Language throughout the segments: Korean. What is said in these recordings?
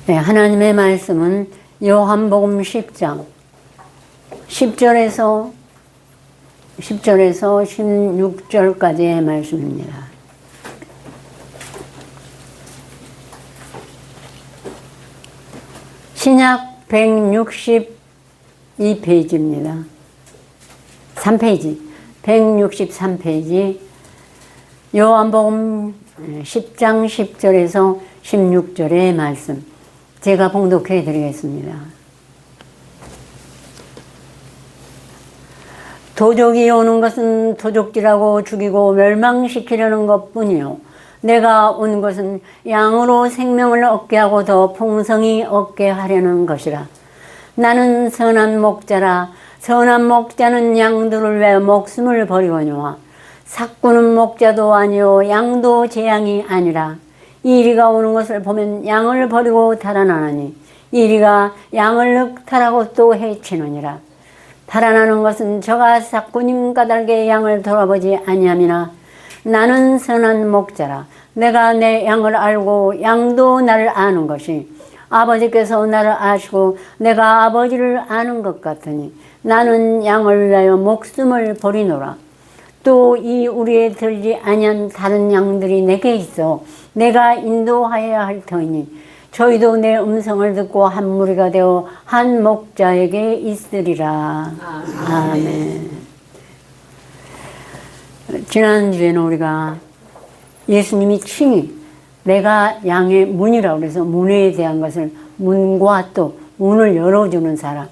네, 하나님의 말씀은 요한복음 10장 10절에서 16절까지의 말씀입니다. 신약 162페이지입니다. 3페이지, 163페이지, 요한복음 10장 10절에서 16절의 말씀. 제가 봉독해 드리겠습니다. 도적이 오는 것은 도적질하고 죽이고 멸망시키려는 것뿐이요. 내가 온 것은 양으로 생명을 얻게 하고 더 풍성히 얻게 하려는 것이라. 나는 선한 목자라. 선한 목자는 양들을 위해 목숨을 버리거니와 삭구는 목자도 아니요 양도 제 양이 아니라. 이리가 오는 것을 보면 양을 버리고 달아나니 이리가 양을 늑탈하고 또 해치느니라. 달아나는 것은 저가 삭구님 까닭에 양을 돌아보지 아니함이나 나는 선한 목자라. 내가 내 양을 알고 양도 나를 아는 것이 아버지께서 나를 아시고 내가 아버지를 아는 것 같으니 나는 양을 위하여 목숨을 버리노라. 또 이 우리에 들지 아니한 다른 양들이 내게 있어 내가 인도하여야 할 터이니 저희도 내 음성을 듣고 한 무리가 되어 한 목자에게 있으리라. 아멘. 지난주에는 우리가 예수님이 친히 내가 양의 문이라고 해서 문에 대한 것을 문과 또 문을 열어주는 사람,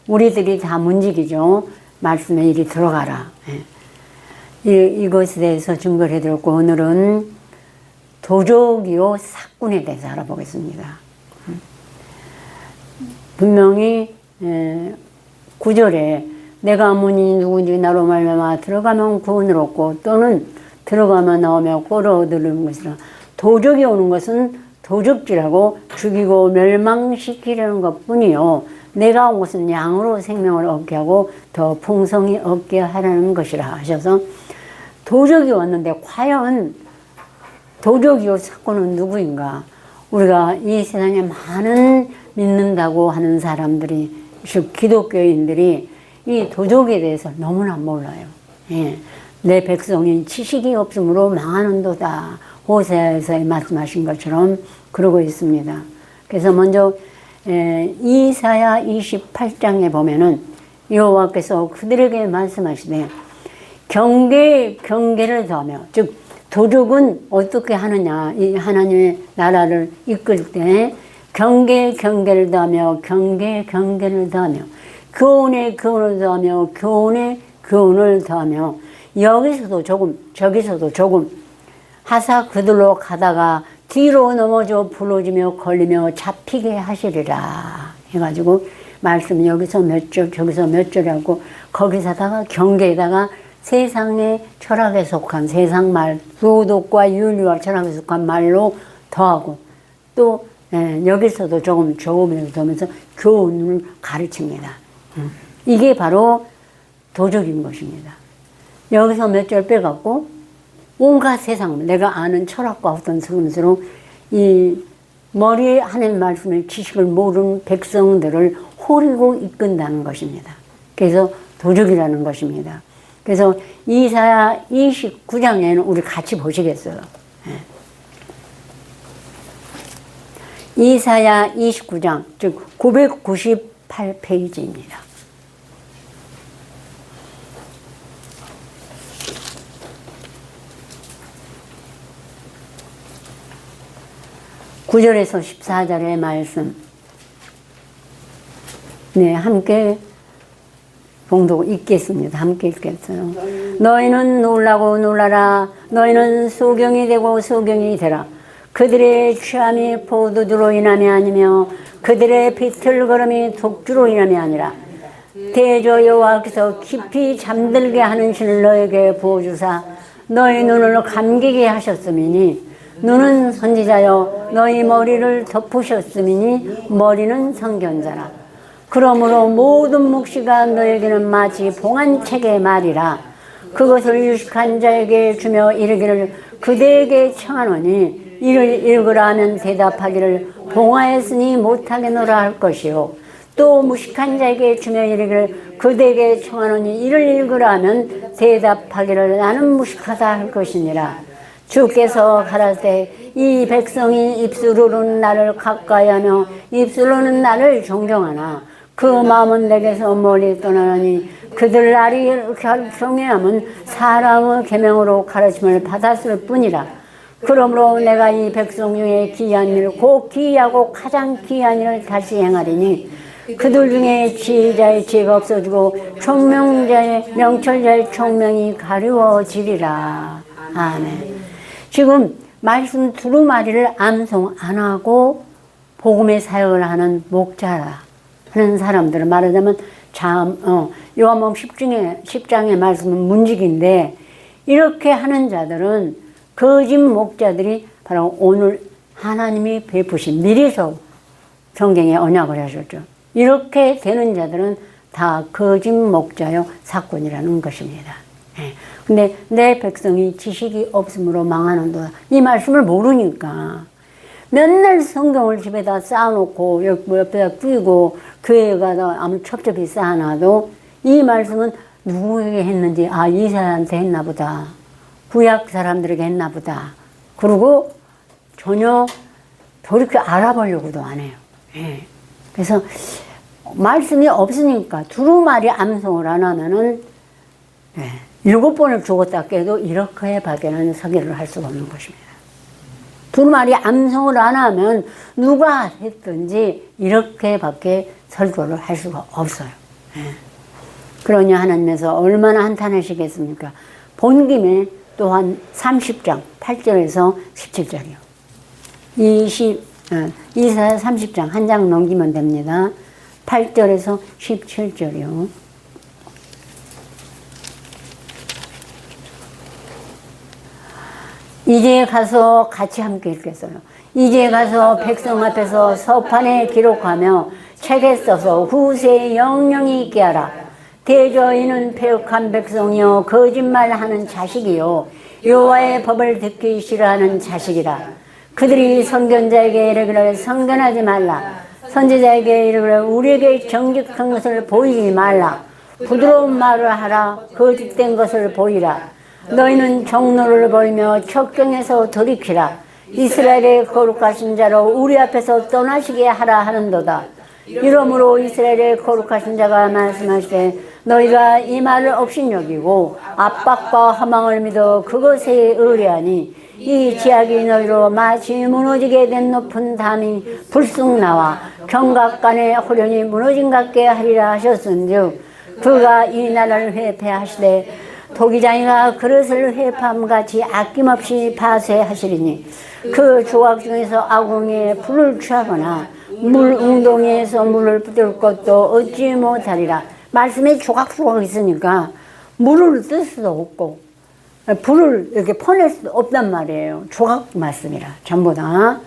우리들이 다 문지기죠. 말씀에 이리 들어가라. 이것에 대해서 증거를 해드렸고, 오늘은 도적이요 삭군에 대해서 알아보겠습니다. 분명히 9절에 내가 문이 누구인지 나로 말미암아 들어가면 구원을 얻고 또는 들어가면 나오며 꼴을 얻으려는 것이라. 도적이 오는 것은 도적질하고 죽이고 멸망시키려는 것뿐이요 내가 온 것은 양으로 생명을 얻게 하고 더 풍성히 얻게 하라는 것이라 하셔서 도적이 왔는데 과연 도적이요 삭군은 누구인가? 우리가 이 세상에 많은 믿는다고 하는 사람들이, 즉 기독교인들이 이 도적에 대해서 너무나 몰라요. 내 백성이 지식이 없으므로 망하는도다. 호세아에서 말씀하신 것처럼 그러고 있습니다. 그래서 먼저 이사야 28장에 보면은 여호와께서 그들에게 말씀하시되 경계를 더하며, 즉 도적은 어떻게 하느냐, 이 하나님의 나라를 이끌 때 경계를 더하며 경계를 더하며 교훈에 교훈을 더하며 교훈에 교훈을 더하며 여기서도 조금 저기서도 조금 하사 그들로 가다가 뒤로 넘어져 부러지며 걸리며 잡히게 하시리라 해가지고 말씀 여기서 몇 절 저기서 몇 절하고 거기서다가 경계에다가 세상의 철학에 속한 세상말, 도덕과 윤리와 철학에 속한 말로 더하고 또 여기서도 조금 조금을 더하면서 교훈을 가르칩니다. 이게 바로 도적인 것입니다. 여기서 몇 절 빼갖고 온갖 세상, 내가 아는 철학과 어떤 순서로 이 머리에 하는 말씀의 지식을 모르는 백성들을 호리고 이끈다는 것입니다. 그래서 도적이라는 것입니다. 그래서 이사야 29장에는 우리 같이 보시겠어요. 이사야 29장, 즉 998페이지입니다. (9절에서 14절의) 말씀. 네, 함께 봉독 읽겠습니다. 함께 읽겠어요. 너희는 놀라고 놀라라. 너희는 소경이 되고 소경이 되라. 그들의 취함이 포도주로 인함이 아니며 그들의 비틀거림이 독주로 인함이 아니라 대저 여호와께서 깊이 잠들게 하는 신을 너에게 부어주사 너희 눈을 감기게 하셨음이니 눈은 선지자여 너희 머리를 덮으셨음이니 머리는 선견자라. 그러므로 모든 묵시가 너에게는 마치 봉안책의 말이라. 그것을 유식한 자에게 주며 이르기를 그대에게 청하노니 이를 읽으라 하면 대답하기를 봉하였으니 못하겠노라 할 것이요 또 무식한 자에게 주며 이르기를 그대에게 청하노니 이를 읽으라 하면 대답하기를 나는 무식하다 할 것이니라. 주께서 가라사대 이 백성이 입술로는 나를 가까이하며 입술로는 나를 존경하나 그 마음은 내게서 멀리 떠나니 그들 날이 경외함은 사람의 계명으로 가르침을 받았을 뿐이라. 그러므로 내가 이 백성 중에 기이한 일 곧 기이하고 가장 기이한 일을 다시 행하리니 그들 중에 지혜자의 지혜가 없어지고 총명자의 명철자의 총명이 가리워지리라. 아멘. 지금 말씀 두루마리를 암송 안 하고 복음의 사역을 하는 목자라 하는 사람들은 말하자면 요한복음 10장의 말씀은 문직인데 이렇게 하는 자들은 거짓 목자들이 바로 오늘 하나님이 베푸신 미리서 성경에 언약을 하셨죠. 이렇게 되는 자들은 다 거짓 목자요 사건이라는 것입니다. 근데 내 백성이 지식이 없으므로 망하는도다. 이 말씀을 모르니까 맨날 성경을 집에다 쌓아놓고 옆에다 끼고 교회에 가서 아무 첩첩이 쌓아놔도 이 말씀은 누구에게 했는지 이사야한테 했나 보다. 구약 사람들에게 했나 보다. 그리고 전혀 그렇게 알아보려고도 안 해요. 그래서 말씀이 없으니까 두루마리 암송을 안 하면은 7번을 죽었다 깨도 이렇게 밖에는 설교를 할 수가 없는 것입니다. 두루마리 암송을 안 하면 누가 했든지 이렇게밖에 설교를 할 수가 없어요. 그러니 하나님께서 얼마나 한탄하시겠습니까? 본 김에 또한 30장 8절에서 17절이요. 이사야 30장 한 장 넘기면 됩니다. 8절에서 17절이요. 이제 가서 같이 함께 읽겠어요. 이제 가서 백성 앞에서 서판에 기록하며 책에 써서 후세에 영영이 있게 하라. 대저 이는 패역한 백성이요 거짓말하는 자식이요 여호와의 법을 듣기 싫어하는 자식이라. 그들이 선견자에게 이르기를 선견하지 말라. 선지자에게 이르기를 우리에게 정직한 것을 보이지 말라. 부드러운 말을 하라. 거짓된 것을 보이라. 너희는 정로를 벌며 척경에서 돌이키라. 이스라엘의 거룩하신 자로 우리 앞에서 떠나시게 하라 하는도다. 이러므로 이스라엘의 거룩하신 자가 말씀하시되 너희가 이 말을 업신여기고 압박과 허망을 믿어 그것에 의뢰하니 이 지약이 너희로 마치 무너지게 된 높은 담이 불쑥 나와 경각간에 호련히 무너진 같게 하리라 하셨은즉 그가 이 나라를 회폐하시되 토기장이가 그릇을 회파함같이 아낌없이 파쇄하시리니 그 조각 중에서 아궁이에 불을 취하거나 물 웅덩이에서 물을 뜯을 것도 얻지 못하리라. 말씀에 조각조각 있으니까 물을 뜰 수도 없고 불을 이렇게 퍼낼 수도 없단 말이에요. 조각 말씀이라 전부 다.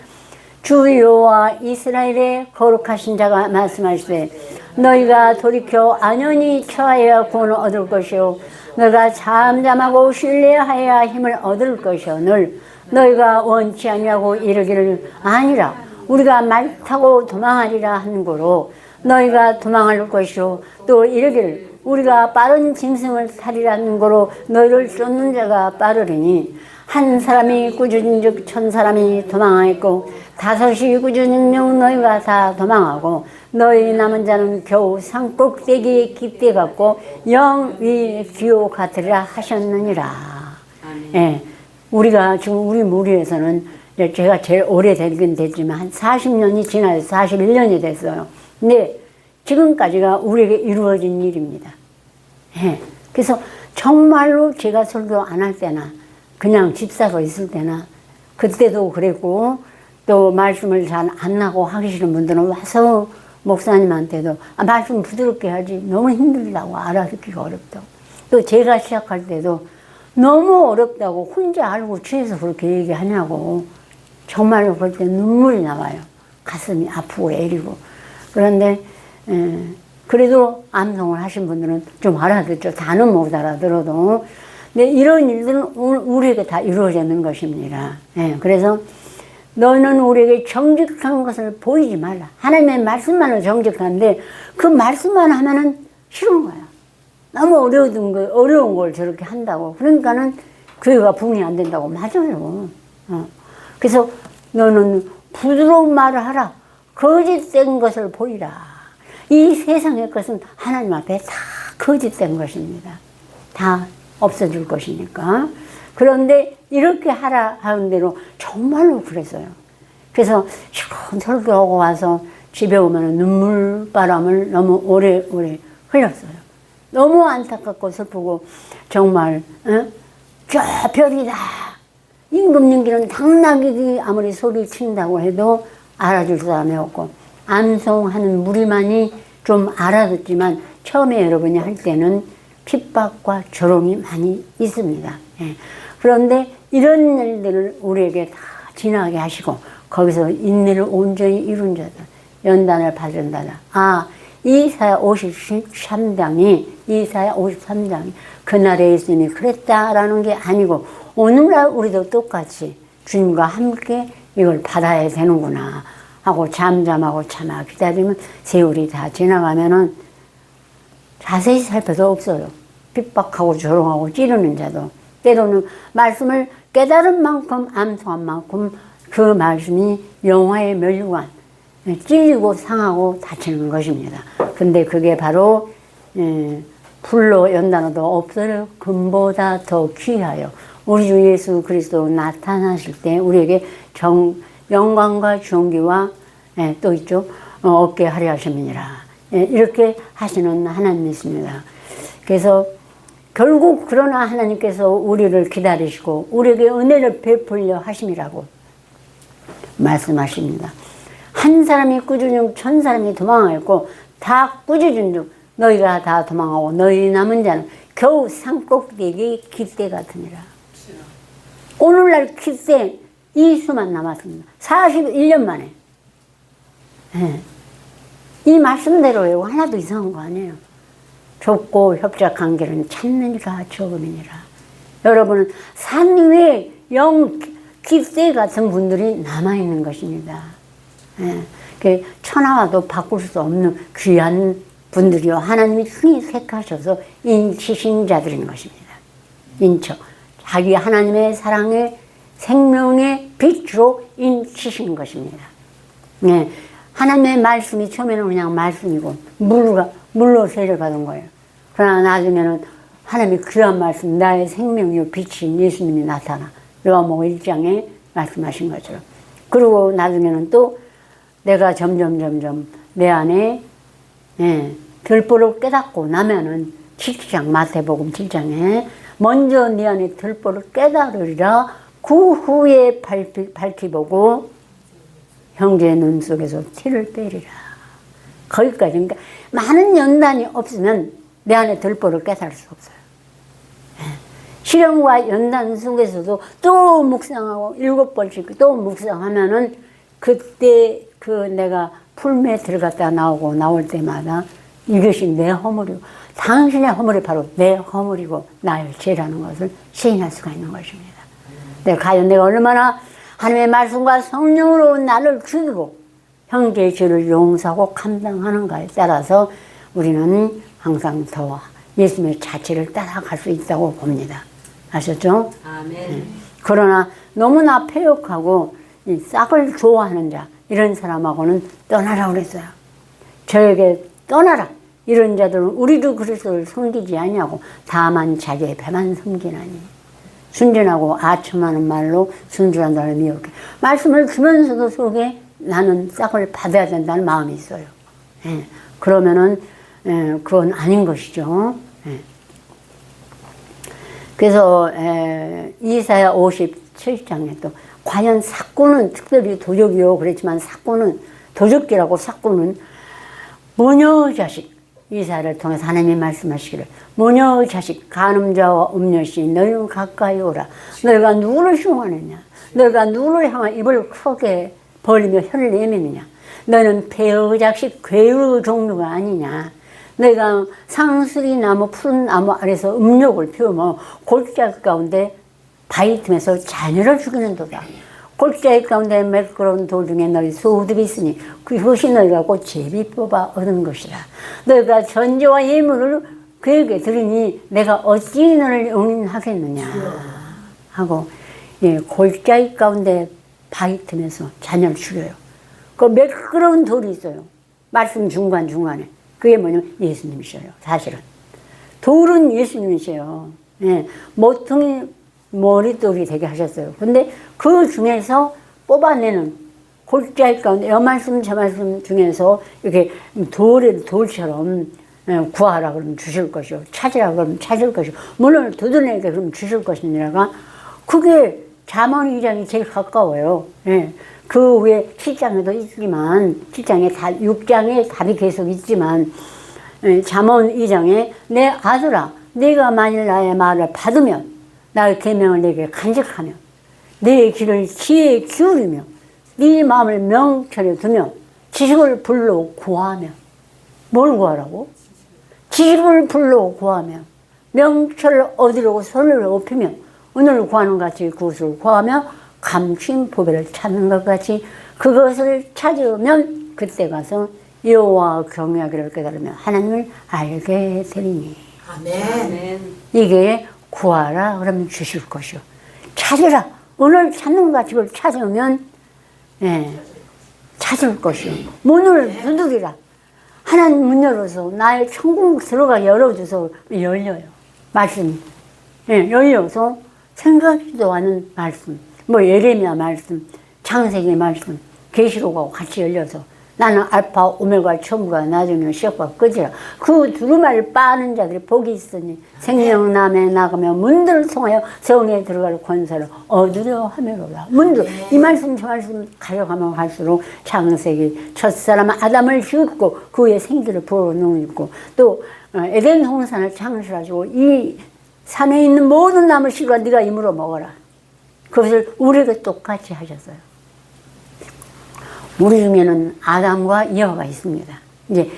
주 여호와 이스라엘의 거룩하신 자가 말씀하시되 너희가 돌이켜 안연히 처하여야 구원을 얻을 것이요 너희가 잠잠하고 신뢰하여야 힘을 얻을 것이오늘 너희가 원치 아니하고 이르기를 아니라 우리가 말 타고 도망하리라 한 거로 너희가 도망할 것이요 또 이르기를 우리가 빠른 짐승을 타리라는 거로 너희를 쫓는 자가 빠르리니 한 사람이 꾸짖은즉 1000사람이 도망하였고 5이 꾸짖은즉 너희가 다 도망하고 너희 남은 자는 겨우 산꼭대기에 깃대 같고 영위 기호 같으리라 하셨느니라. 우리가 지금 우리 무리에서는 제가 제일 오래되긴 됐지만 한 40년이 지나서 41년이 됐어요. 근데 지금까지가 우리에게 이루어진 일입니다. 그래서 정말로 제가 설교 안 할 때나 그냥 집사로 있을 때나 그때도 그랬고 또 말씀을 잘 안 하고 하기 싫은 분들은 와서 목사님한테도 말씀 부드럽게 하지 너무 힘들다고 알아듣기가 어렵다고 또 제가 시작할 때도 너무 어렵다고 혼자 알고 취해서 그렇게 얘기하냐고 정말로 그럴 때 눈물이 나와요. 가슴이 아프고 애리고 그런데 그래도 암송을 하신 분들은 좀 알아듣죠. 다는 못 알아들어도 근데 이런 일들은 우리에게 다 이루어지는 것입니다. 그래서 너는 우리에게 정직한 것을 보이지 말라. 하나님의 말씀만으로 정직한데 그 말씀만 하면은 싫은 거야. 너무 어려운 걸 저렇게 한다고. 그러니까는 교회가 부흥이 안 된다고. 맞아요. 그래서 너는 부드러운 말을 하라. 거짓된 것을 보이라. 이 세상의 것은 하나님 앞에 다 거짓된 것입니다. 다 없어질 것이니까. 그런데 이렇게 하라 하는 대로 정말로 그랬어요. 그래서 시원 설교하고 와서 집에 오면 눈물바람을 너무 오래오래 흘렸어요. 너무 안타깝고 슬프고 정말 저 별이다. 임금님께는 당나귀 아무리 소리친다고 해도 알아줄 사람이 없고 암송하는 무리만이 좀 알아듣지만 처음에 여러분이 할 때는 핍박과 조롱이 많이 있습니다. 예. 그런데 이런 일들을 우리에게 다 지나게 하시고 거기서 인내를 온전히 이룬 자들 연단을 받은 자들. 이사야 53장이 그날에 예수님이 그랬다라는 게 아니고 오늘날 우리도 똑같이 주님과 함께 이걸 받아야 되는구나 하고 잠잠하고 참아 기다리면 세월이 다 지나가면은 자세히 살펴도 없어요. 핍박하고 조롱하고 찌르는 자도 때로는 말씀을 깨달은 만큼 암송한 만큼 그 말씀이 영화의 멸관 찔리고 상하고 다치는 것입니다. 근데 그게 바로 불로 연단어도 없어요. 금보다 더 귀하여 우리 주 예수 그리스도 나타나실 때 우리에게 영광과 존귀와 또 있죠. 얻게 하려 하심이니라. 이렇게 하시는 하나님이십니다. 그래서 결국 그러나 하나님께서 우리를 기다리시고 우리에게 은혜를 베풀려 하심이라고 말씀하십니다. 한 사람이 꾸짖은 천 사람이 도망하였고 다 꾸짖은 중 너희가 다 도망하고 너희 남은 자는 겨우 산꼭대기 깃대 같으니라. 오늘날 깃대 이 수만 남았습니다. 41년 만에. 이 말씀대로예요. 하나도 이상한 거 아니에요. 좁고 협착한 길은 찾는 이가 적음이니라. 여러분은 산 위에 깃대 같은 분들이 남아있는 것입니다. 천하와도 바꿀 수 없는 귀한 분들이요. 하나님이 흔히 택하셔서 인치신 자들인 것입니다. 인처. 자기 하나님의 사랑의 생명의 빛으로 인치신 것입니다. 하나님의 말씀이 처음에는 그냥 말씀이고 물로 세례를 받은 거예요. 그러나 나중에는 하나님이 귀한 말씀 나의 생명이요 빛인 예수님이 나타나 요한복음 1장에 말씀하신 것처럼 그리고 나중에는 또 내가 점점 내 안에 들보를 깨닫고 나면은 7장 마태복음 7장에 먼저 네 안에 들보를 깨달으리라 그 후에 밝히보고 형제의 눈 속에서 티를 빼리라. 거기까지. 그러니까 많은 연단이 없으면 내 안에 들보를 깨달을 수 없어요. 시련과 연단 속에서도 또 묵상하고 7번씩 또 묵상하면은 그때 내가 풀매에 들어갔다 나오고 나올 때마다 이것이 내 허물이고 당신의 허물이 바로 내 허물이고 나의 죄라는 것을 시인할 수가 있는 것입니다. 과연 내가 얼마나 하나님의 말씀과 성령으로 나를 죽이고 형제의 죄를 용서하고 감당하는가에 따라서 우리는 항상 더 예수님의 자체를 따라갈 수 있다고 봅니다. 아셨죠? 아멘. 그러나 너무나 패역하고 이 싹을 좋아하는 자 이런 사람하고는 떠나라 그랬어요. 저에게 떠나라. 이런 자들은 우리도 그리스도를 섬기지 아니하고 다만 자기의 배만 섬기나니 순전하고 아첨하는 말로 순전한 자를 미혹해. 말씀을 주면서도 속에 나는 싹을 받아야 된다는 마음이 있어요. 그러면은 그건 아닌 것이죠. 그래서 이사야 57장에 또 과연 삭구는 특별히 도적이요 그랬지만 삭구는 도적기라고 삭구는 모녀 자식 이사야를 통해서 하나님이 말씀하시기를 모녀 자식 간음자와 음녀시 너희는 가까이 오라. 너희가 누구를 흉하느냐. 너희가 누구를 향한 입을 크게 벌리며 혀를 내미느냐. 너희는 폐의 자식 괴의 종류가 아니냐. 너희가 상수리 나무 푸른 나무 아래서 음욕을 피우며 골짜기 가운데 바위 틈에서 자녀를 죽이는 도다. 골짜기 가운데 매끄러운 돌 중에 너희 소득이 있으니 그것이 너희가 곧 제비 뽑아 얻은 것이라. 너희가 전제와 예물을 그에게 드리니 내가 어찌 너를 용인하겠느냐 하고, 예, 골짜기 가운데 바위 틈에서 자녀를 죽여요. 그 매끄러운 돌이 있어요. 말씀 중간중간에. 그게 뭐냐면 예수님이셔요. 사실은 돌은 예수님이셔요. 예, 모퉁이 머릿돌이 되게 하셨어요. 근데 그 중에서 뽑아내는 골짜기 가운데 이 말씀 저 말씀 중에서 이렇게 돌처럼 구하라 그러면 주실 것이요, 찾으라 그러면 찾을 것이요, 문을 두드리게 그러면 주실 것이니라가, 그게 잠언 2장이 제일 가까워요. 예. 그 후에 7장에도 있지만 6장에 답이 계속 있지만, 잠언 2장에 내 아들아 네가 만일 나의 말을 받으면 나의 계명을 내게 간직하며 네 길을 지혜에 기울이며 네 마음을 명철에 두며 지식을 불러 구하며. 뭘 구하라고? 지식을 불러 구하며 명철을 얻으려고 손을 높이며 오늘 구하는 같이 그것을 구하며 감추인 보배를 찾는 것 같이 그것을 찾으면 그때 가서 여호와 경외하기를 깨달으며 하나님을 알게 되리니. 아멘. 이게 구하라 그러면 주실 것이요, 찾으라 오늘 찾는 것 같이 그걸 찾으면, 예, 찾을 것이요, 문을 두드리라. 하나님 문 열어서 나의 천국 들어가 열어줘서 열려요. 말씀, 예, 열려서 생각지도 않은 말씀, 뭐 예레미야 말씀, 창세기 말씀, 계시록하고 같이 열려서 나는 알파 오메가 처음과 나중에 시작과 끝이라. 그 두루마리를 빠는 자들이 복이 있으니 생명남에 나가며 문들을 통하여 성에 들어갈 권세를 얻으려 하며로라. 문들, 이 말씀 저 말씀 가져가면 갈수록 창세기 첫사람 아담을 지었고 그 후에 생들을 불어넣고 또 에덴 동산을 창설하시고 이 산에 있는 모든 나무 씨가 네가 임으로 먹어라. 그것을 우리에게 똑같이 하셨어요. 우리 중에는 아담과 이어가 있습니다. 이제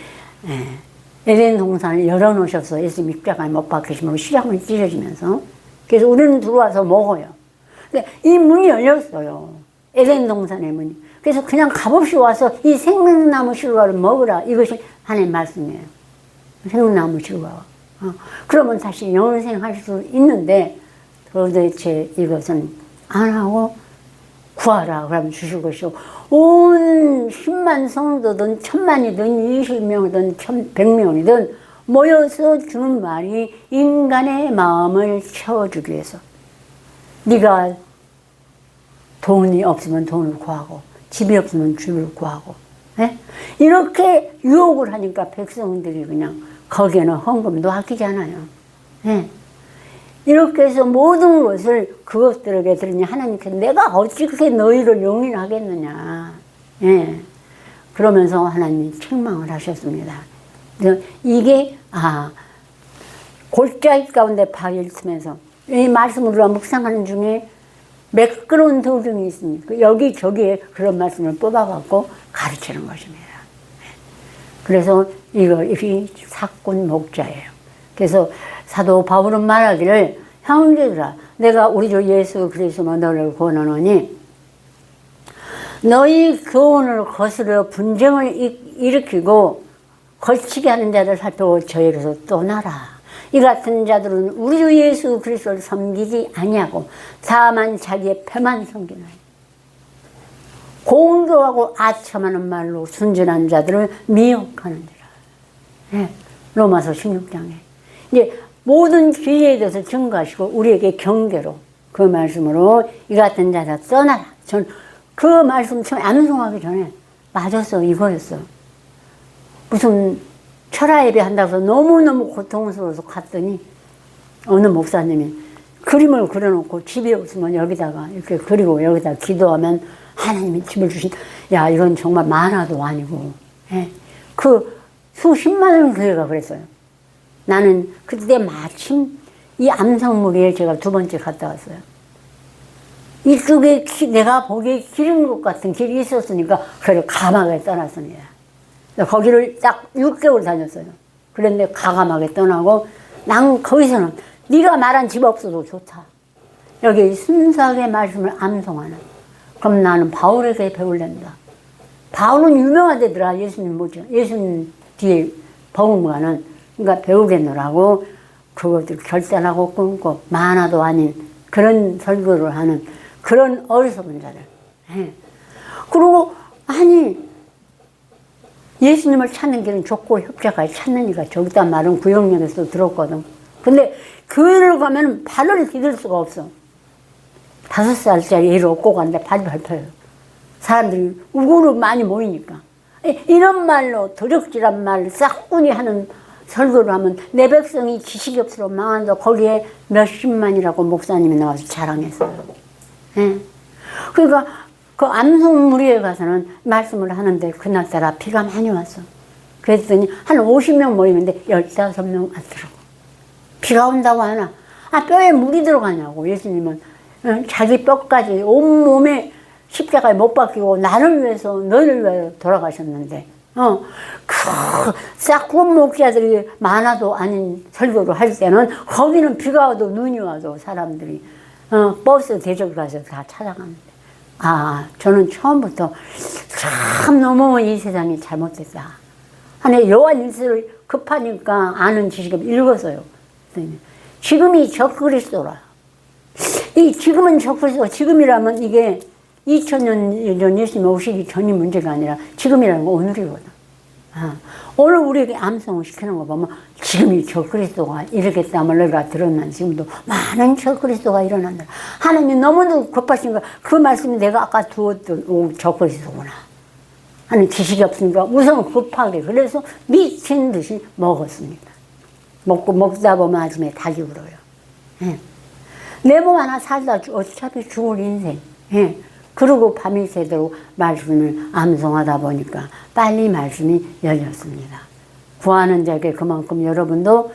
에덴 동산을 열어놓으셔서 예수님 십자가에 못 박히심으로 시장을 찢어지면서, 그래서 우리는 들어와서 먹어요. 근데 이 문이 열렸어요. 에덴 동산의 문이. 그래서 그냥 값없이 와서 이 생명나무 실과를 먹으라. 이것이 하나님의 말씀이에요. 생명나무 실과. 그러면 다시 영생할 수 있는데 도대체 이것은 안 하고 구하라 그러면 주실 것이고, 온 10만 성도든 1000만이든 20명이든 100명이든 모여서 주는 말이 인간의 마음을 채워주기 위해서. 네가 돈이 없으면 돈을 구하고 집이 없으면 집을 구하고, 네? 이렇게 유혹을 하니까 백성들이 그냥 거기에는 헌금도 아끼잖아요. 네? 이렇게 해서 모든 것을 그것들에게 드리니 하나님께서 내가 어찌 그렇게 너희를 용인하겠느냐. 예. 그러면서 하나님이 책망을 하셨습니다. 이게, 골짜기 가운데 바위를 틈에서 이 말씀을 우리가 묵상하는 중에 매끄러운 도중이 있으니까 여기저기에 그런 말씀을 뽑아갖고 가르치는 것입니다. 그래서 이게 사건 목자예요. 그래서 사도 바울은 말하기를 형제들아 내가 우리 주 예수 그리스도로 너를 권하노니 너희 교훈을 거스려 분쟁을 일으키고 거치게 하는 자를 살펴고 저에게서 떠나라. 이 같은 자들은 우리 주 예수 그리스도를 섬기지 아니하고 다만 자기의 패만 섬기나니 공교하고 아첨하는 말로 순전한 자들을 미혹하는지라. 네, 로마서 16장에 이제 모든 기회에 대해서 증거하시고 우리에게 경계로 그 말씀으로 이 같은 자들 떠나라. 전 그 말씀 처음 암송하기 전에 맞았어. 이거였어. 무슨 철야 예배 한다고 해서 너무너무 고통스러워서 갔더니 어느 목사님이 그림을 그려놓고 집이 없으면 여기다가 이렇게 그리고 여기다 기도하면 하나님이 집을 주신. 야, 이건 정말 만화도 아니고. 예. 그 수십만 원 교회가 그랬어요. 나는 그때 마침 이 암성무리에 제가 2번째 갔다 왔어요. 이쪽에 내가 보기에 길인 것 같은 길이 있었으니까 그를 가막에 떠났습니다. 거기를 딱 6개월 다녔어요. 그런데 가감하게 떠나고 난 거기서는 네가 말한 집 없어도 좋다. 여기 순수하게 말씀을 암송하는 그럼 나는 바울에게 배울랜다. 바울은 유명하대더라. 예수님 뭐죠? 예수님 뒤에 버금가는 그러니까 배우겠노라고 그것들 결단하고 끊고 만화도 아닌 그런 설교를 하는 그런 어리석은 자들. 예. 그리고 아니 예수님을 찾는 길은 좁고 협착하게 찾는 이가 저기 있단 말은 구역역에서 들었거든. 근데 교회를 가면 발을 디딜 수가 없어. 5살짜리 애를 업고 가는데 발이 밟혀요. 사람들이 우구로 많이 모이니까. 이런 말로 도적질한 말 싹군이 하는 설교를 하면 내 백성이 지식이 없어서 망한다. 거기에 몇십만이라고 목사님이 나와서 자랑했어요. 예. 그러니까 그 암송무리에 가서는 말씀을 하는데 그날따라 비가 많이 왔어. 그랬더니 한 50명 모이는데 15명 왔더라고. 비가 온다고 하나? 아, 뼈에 물이 들어가냐고. 예수님은 자기 뼈까지 온몸에 십자가에 못 박히고 나를 위해서 너를 위해 돌아가셨는데 그 싹군 목자들이 많아도 아닌 설교를 할 때는 거기는 비가 와도 눈이 와도 사람들이 버스 대절 가서 다 찾아가는데 아 저는 처음부터 참 너무 이 세상이 잘못됐다. 아니 요한일서를 급하니까 아는 지식을 읽었어요. 지금이 적그리스도라. 이 지금은 적그리스도. 지금이라면 이게 2000년 전 예수님 오시기 전이 문제가 아니라 지금이라는 건 오늘이거든. 오늘 우리에게 암송을 시키는 거 보면 지금이 적그리스도가 이르겠다면 내가 들었난 지금도 많은 적그리스도가 일어난다. 하나님이 너무도 급하신가 그 말씀이 내가 아까 두었던 적그리스도구나 하는 지식이 없으니까 우선 급하게 그래서 미친 듯이 먹었습니다. 먹다 보면 아침에 닭이 울어요. 예. 내 몸 하나 살다 어차피 죽을 인생. 예. 그리고 밤이 새도록 말씀을 암송하다 보니까 빨리 말씀이 열렸습니다. 구하는 자에게 그만큼 여러분도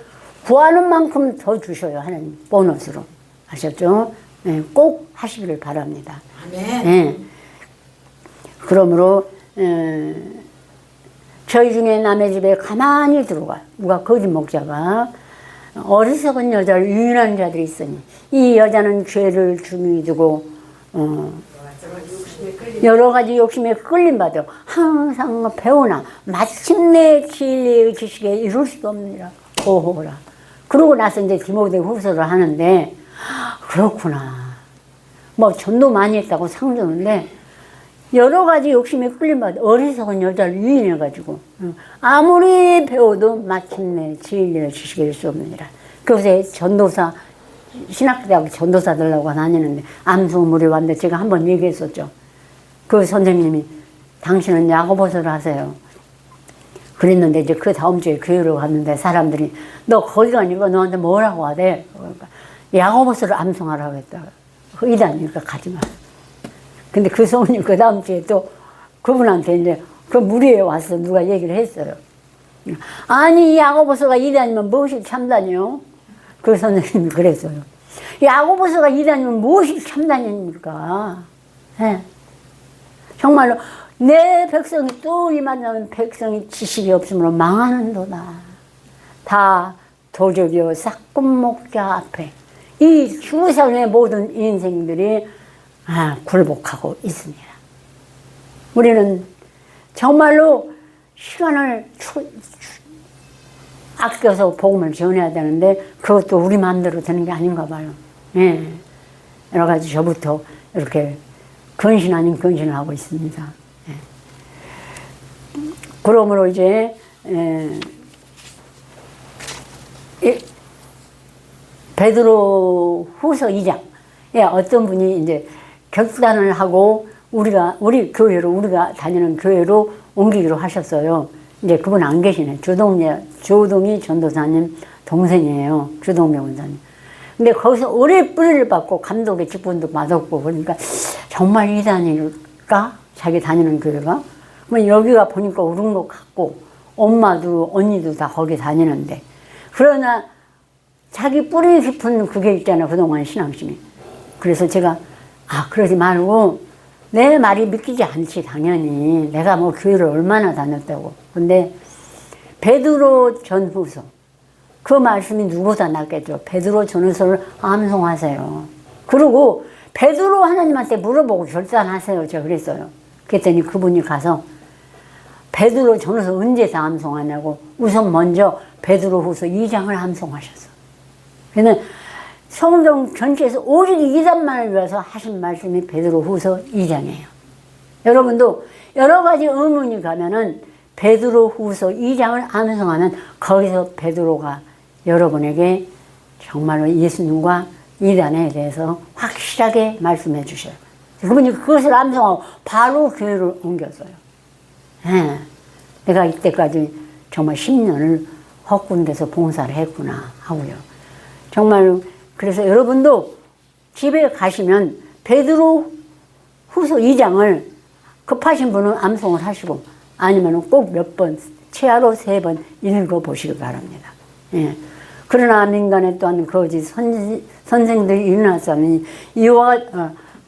구하는 만큼 더 주셔요. 하나님 보너스로. 아셨죠? 예. 꼭 하시기를 바랍니다. 아멘. 예. 그러므로 저희 중에 남의 집에 가만히 들어가요. 누가 거짓 목자가 어리석은 여자를 유인한 자들이 있으니 이 여자는 죄를 중히 두고 여러 가지 욕심에 끌림받아 항상 배우나 마침내 진리의 지식에 이룰 수가 없느니라. 오호라. 그러고 나서 이제 디모데 후서를 하는데 그렇구나. 뭐 전도 많이 했다고 상주는데 여러 가지 욕심에 끌림받아 어리석은 여자를 유인해가지고 아무리 배워도 마침내 진리의 지식에 이룰 수 없느니라. 그래서 전도사 신학대학 전도사 되려고 다니는데 암송물이 왔는데 제가 한번 얘기했었죠. 그 선생님이 당신은 야고보서를 하세요. 그랬는데 이제 그 다음 주에 교회로 갔는데 사람들이 너 거기 가니까 너한테 뭐라고 하대? 그러니까 야고보서를 암송하라고 했다. 이다니까 가지 마. 근데 그 성우님 그 다음 주에 또 그분한테 이제 그 무리에 와서 누가 얘기를 했어요. 아니 야고보서가 이다니면 무엇이 참다니요? 그 선생님이 그랬어요. 야고보서가 이다니면 무엇이 참다니입니까? 네. 정말로 내 백성이 또 임한다면 백성이 지식이 없으므로 망하는도다. 다 도적이요 싹군 목자 앞에 이 주상의 모든 인생들이 굴복하고 있습니다. 우리는 정말로 시간을 아껴서 복음을 전해야 되는데 그것도 우리 마음대로 되는 게 아닌가 봐요. 예. 여러 가지 저부터 이렇게 근신 아닌 근신을 하고 있습니다. 예. 그러므로 이제 베드로 후서 2장 어떤 분이 이제 결단을 하고 우리 교회로 우리가 다니는 교회로 옮기기로 하셨어요. 이제 그분 안 계시네. 조동희 전도사님 동생이에요. 주동명 원사님. 근데 거기서 오래 뿌리를 받고 감독의 직분도 받았고 그러니까 정말 이단일까? 자기 다니는 교회가? 그러면 여기가 보니까 옳은 것 같고 엄마도 언니도 다 거기 다니는데 그러나 자기 뿌리 깊은 그게 있잖아. 그동안 신앙심이. 그래서 제가 그러지 말고 내 말이 믿기지 않지 당연히. 내가 뭐 교회를 얼마나 다녔다고. 근데 베드로 전후서 그 말씀이 누구보다 낫겠죠. 베드로 전후서를 암송하세요. 그리고 베드로 하나님한테 물어보고 결단하세요. 제가 그랬어요. 그랬더니 그분이 가서 베드로 전후서 언제 다 암송하냐고 우선 먼저 베드로후서 2장을 암송하셨어. 그래서 성경 전체에서 오직 이 단만을 위해서 하신 말씀이 베드로후서 2장이에요. 여러분도 여러 가지 의문이 가면은 베드로후서 2장을 암송하면 거기서 베드로가 여러분에게 정말로 예수님과 이단에 대해서 확실하게 말씀해 주셔요. 그분이 그것을 암송하고 바로 교회를 옮겼어요. 예, 내가 이때까지 정말 10년을 헛군데서 봉사를 했구나 하고요. 정말 그래서 여러분도 집에 가시면 베드로 후서 2장을 급하신 분은 암송을 하시고 아니면 꼭 몇 번, 최하로 3번 읽어보시기 바랍니다. 예. 그러나 민간에 또한 거짓 선생들이 일어났으니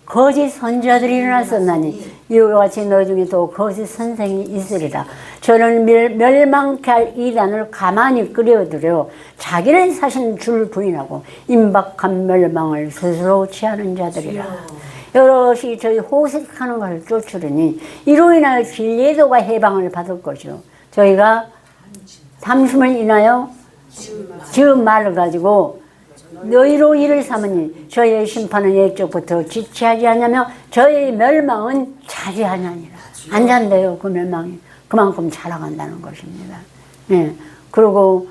거짓 선지자들이 일어났었나니 이와 같이 너희 중에 또 거짓 선생이 있으리라. 저는 멸망케 할 이단을 가만히 끌어들여 자기를 사신 줄 부인하고 임박한 멸망을 스스로 취하는 자들이라. 여럿이 저희 호색하는 것을 쫓으려니 이로 인하여 진리도가 해방을 받을 것이요 저희가 삼심을 인하여 지은 말을 가지고 너희로 이를 삼으니 저희의 심판은 옛적부터 지체하지 않냐며 저희의 멸망은 자제하냐니라. 안 잔대요. 그 멸망이 그만큼 자라간다는 것입니다. 예. 그리고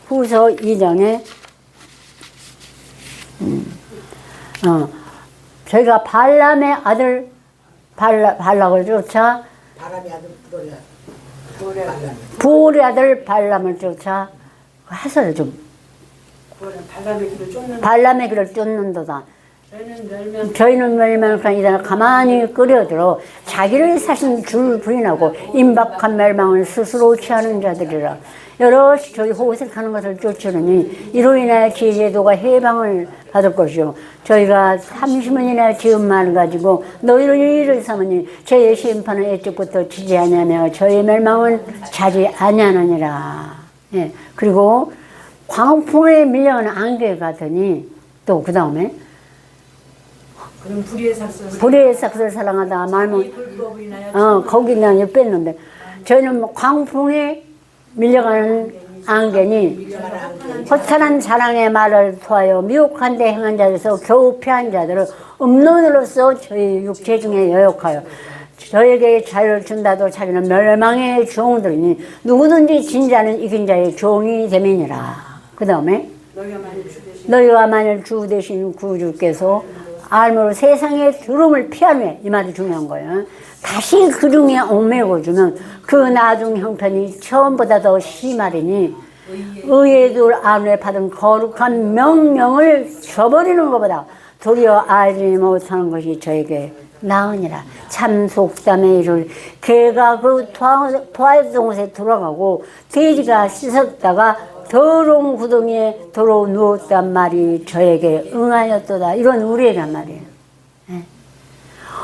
후서 2장에 저희가 발람의 아들 발락을 쫓아 바람의 아들 부올의 아들 발람을 쫓아 하셔요 좀. 발람의 길을 쫓는도다. 저희는 멸망한 이단을 가만히 끌어들어 자기를 사신 줄 부인하고 임박한 멸망을 스스로 취하는 자들이라. 여럿이 저희 호색하는 것을 쫓으느니 이로 인하여 지혜도가 해방을 받을 것이요 저희가 30년 이나 지은 말을 가지고 너희로 일을 삼으니 저희의 심판은 애적부터 지지하냐며 저희의 멸망은 자지 아니하느니라. 예. 그리고 광풍에 밀려가는 안개에 가더니 또 그 다음에 그럼 불의의 삭스를 사랑하다 말면 거기는 뺐는데 저희는 광풍에 밀려가는 안개니 허탄한 사랑의 말을 토하여 미혹한 데 행한 자들에서 겨우 피한 자들을 음론으로서 저희 육체 중에 여역하여 저에게 자유를 준다도 자기는 멸망의 종들이니 누구든지 진자는 이긴 자의 종이 됨이니라. 그 다음에 너희가 만일 주 되신 구주께서 알므로 세상의 두름을 피한 후에 이 말이 중요한 거예요. 다시 그 중에 얽매고 주면 그 나중 형편이 처음보다 더 심하리니 의의 안에 받은 거룩한 명령을 저버리는 것보다 도리어 알지 못하는 것이 저에게 나으니라. 참 속담에 이를 개가 그 토하였던 곳에 들어가고 돼지가 씻었다가 더러운 구덩이에 도로 누웠단 말이 저에게 응하였도다. 이건 우리란 말이에요. 네.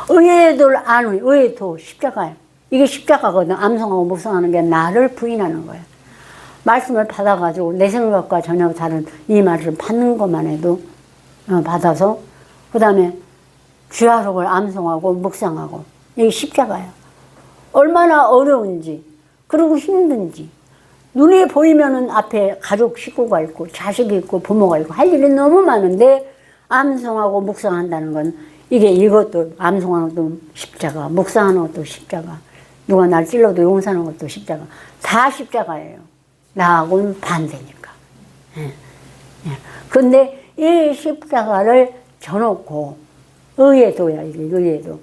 의의 도를 아는 의의 도 십자가예요. 이게 십자가거든. 암송하고 묵상하는 게 나를 부인하는 거예요. 말씀을 받아가지고 내 생각과 전혀 다른 이 말을 받는 것만 해도 받아서 그 다음에 주야록을 암송하고 묵상하고 이게 십자가예요. 얼마나 어려운지 그리고 힘든지 눈에 보이면은 앞에 가족 식구가 있고 자식이 있고 부모가 있고 할 일이 너무 많은데 암송하고 묵상한다는 건 이게 이것도 암송하는 것도 십자가 묵상하는 것도 십자가 누가 날 찔러도 용서하는 것도 십자가 다 십자가예요. 나하고는 반대니까. 그런데 이 십자가를 져놓고 의의도야 이게 의의도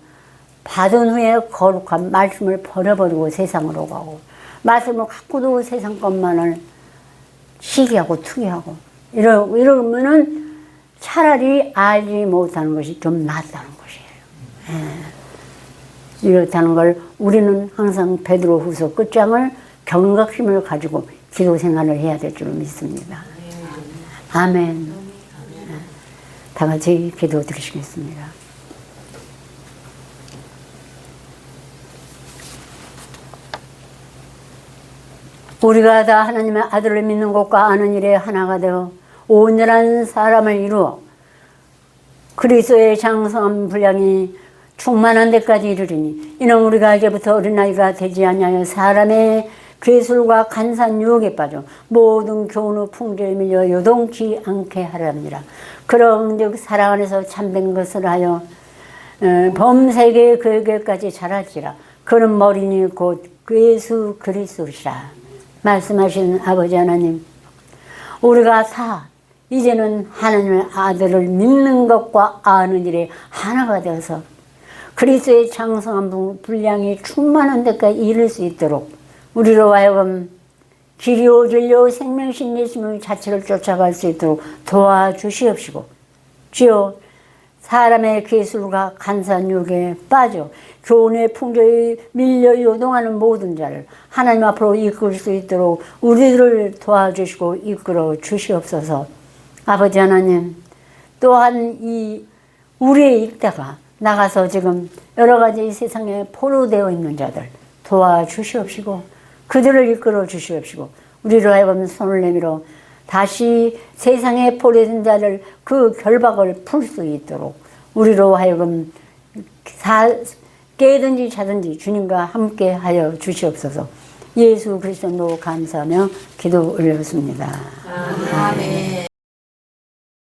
받은 후에 거룩한 말씀을 버려버리고 세상으로 가고 말씀을 갖고도 세상 것만을 시기하고 투기하고 이러면은 차라리 알지 못하는 것이 좀 낫다는 것이에요. 이렇다는 걸 우리는 항상 베드로후서 끝장을 경각심을 가지고 기도 생활을 해야 될 줄 믿습니다. 아멘. 다 같이 기도 드리시겠습니다. 우리가 다 하나님의 아들을 믿는 것과 아는 일에 하나가 되어 온전한 사람을 이루어 그리스도의 장성한 분량이 충만한 데까지 이르리니 이는 우리가 이제부터 어린아이가 되지 아니하여 사람의 괴술과 간산 유혹에 빠져 모든 교훈의 풍조에 밀려 요동치 않게 하랍니다. 그런즉 사랑 안에서 참된 것을 하여 범세계 그에게까지 자랄지라. 그는 머리니 곧 예수 그리스도시라. 말씀하신 아버지 하나님, 우리가 다 이제는 하나님의 아들을 믿는 것과 아는 일에 하나가 되어서 그리스도의 장성한 분량이 충만한 데까지 이를 수 있도록 우리로 하여금 길이요 진리요 생명신 예수님 자체를 쫓아갈 수 있도록 도와주시옵시고, 주여 사람의 괴술과 간산 유혹에 빠져 교훈의 풍조에 밀려 요동하는 모든 자를 하나님 앞으로 이끌 수 있도록 우리들을 도와주시고 이끌어 주시옵소서. 아버지 하나님, 또한 이 우리의 입다가 나가서 지금 여러 가지 이 세상에 포로되어 있는 자들 도와주시옵시고 그들을 이끌어 주시옵시고 우리로 하여금 손을 내밀어 다시 세상에 포로된 자를 그 결박을 풀 수 있도록 우리로 하여금 깨든지 자든지 주님과 함께 하여 주시옵소서. 예수 그리스도로 감사하며 기도 올렸습니다. 아멘.